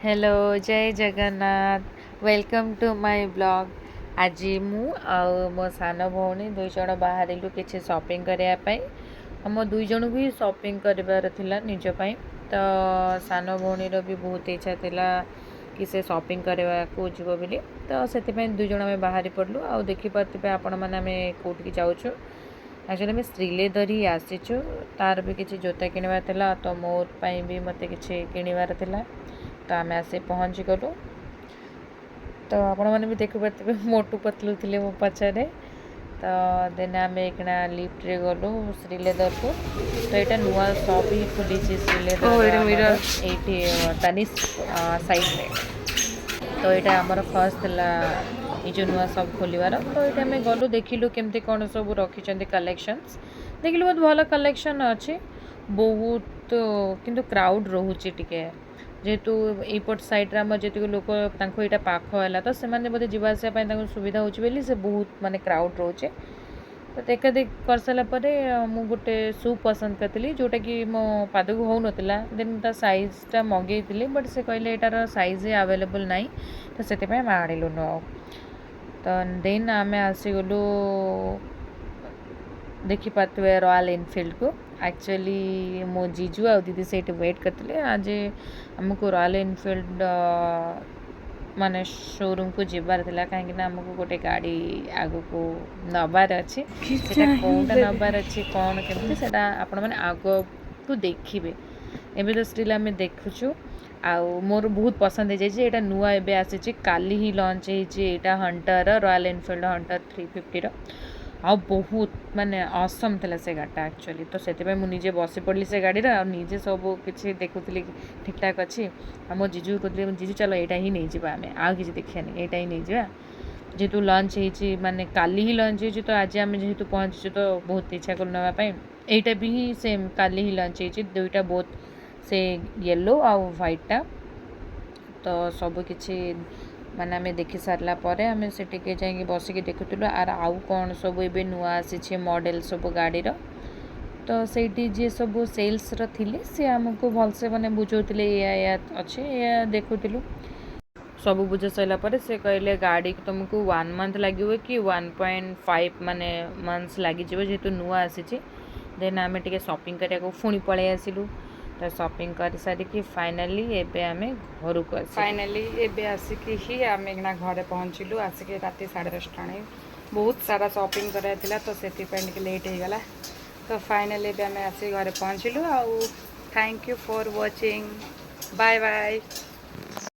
Hello जय Jagannath welcome to my blog. आज मु मो सान भौणी दुई जन बाहर किसी शॉपिंग करने मो दुई जन भी शॉपिंग कर निजपाई। तो सान भौणीर भी बहुत इच्छा थिला कि से शॉपिंग करने को जीव बोली। तो से दुई जन आम बाहरी पड़लु। आ देखिपे आपण मैंने कौटिक जाऊँ एक्चुअली आम श्रीलेदर ही आसीचु। तार भी किसी जोता किणवार तो मोर भी मत कि किणवार तो आम आसी पहुँची गलु। तो आपण मैंने भी देखिपे मोटू पतलू थे मो पचरे। तो देन आम एक लिफ्ट रे गलु श्रीलेदर को। तो यहाँ नुआ शॉप ही खुली श्रीलेदर ये तनिष्क साइड में। तो यहाँ आमर फर्स्ट ये जो नुआ शॉप खोलिवार। तो ये आम गलु देखिलु केमती कौन सब रखी कलेक्शंस देखिलु बहुत भल कलेक्शन अच्छे बहुत किंतु क्राउड रोचे टिके जेहेतु एपट साइड आम जी लोक यहाँ पाख है तो से बोधे जावासवाई सुविधा होची से बहुत माने क्राउड रोचे। तो देखा देख कर सारापर मुझे गोटे शू पसंद करी जोटा कि मो पाद को हो नाला। देन ता साइजटा मगेली बट से कहले यार साइज अवेलेबल नाई तो से आणलु न। तो देन आम आसीगलु देखिपे रॉयल एनफिल्ड को। एक्चुअली मो जीजू आ दीदी से वेट करते आज आमको रॉयल एनफिल्ड माने शोरूम को जीवार थिला कहीं आमको गोटे गाड़ी आग को नबार अच्छी कौटा नबार अच्छी कौन केमती से आपण मैंने आग को देखिए। एवं तो स्टिल आम देखुचु आ मोर बहुत पसंद है यहाँ नुआ एवं आसी काली ही लॉन्च होता हंटर रॉयल एनफिल्ड हंटर 350 आ बहुत माने असम था से गाड़ी एक्चुअली। तो से मुझे बस पड़ी से गाड़ी निजे सब किसी देखुली ठीक ठाक अच्छी। मो जीजू कहते जीजू चलो यहाँ ही नहीं जावा आम आ कि देखा नहीं यहाँ ही नहीं जावा जेहेतु लंच हो माने काली ही लंच हो। तो आज आम जेहेतु पहुँचु तो बहुत इच्छा कर नापी यहाँ भी सेम काली ही लंच हो दुईटा बहुत से येलो आ व्हाइटा। तो सब किसी माने आम देखी सारा पर आम से जाकि बसिक देखुलु आर आउ कौन सब ए नुआ आसी मॉडल सब गाड़ी। तो से जी सब सेल्स थे सी आमको भलसे मैंने बुझाते या अच्छे या देखुलु सब बुझा सारापर से कहले गाड़ी को तुमको 1 मंथ लगे कि 1.5 माने मंथ्स लगे जेहेतु नुआ आसी। देन आम टे शॉपिंग करने पुणी पलि आसलु। तो शॉपिंग कर सारिकी फाइनाली एबे आमे घर को फाइनाली एबे आसिकी ही आम घर पहुँचलु। आसिक राति 10:30 बहुत सारा शॉपिंग कराइला तो से लेट हो गला। तो फाइनाली एबे आमे आसिक घर पहुँचलु। Thank you for watching bye bye.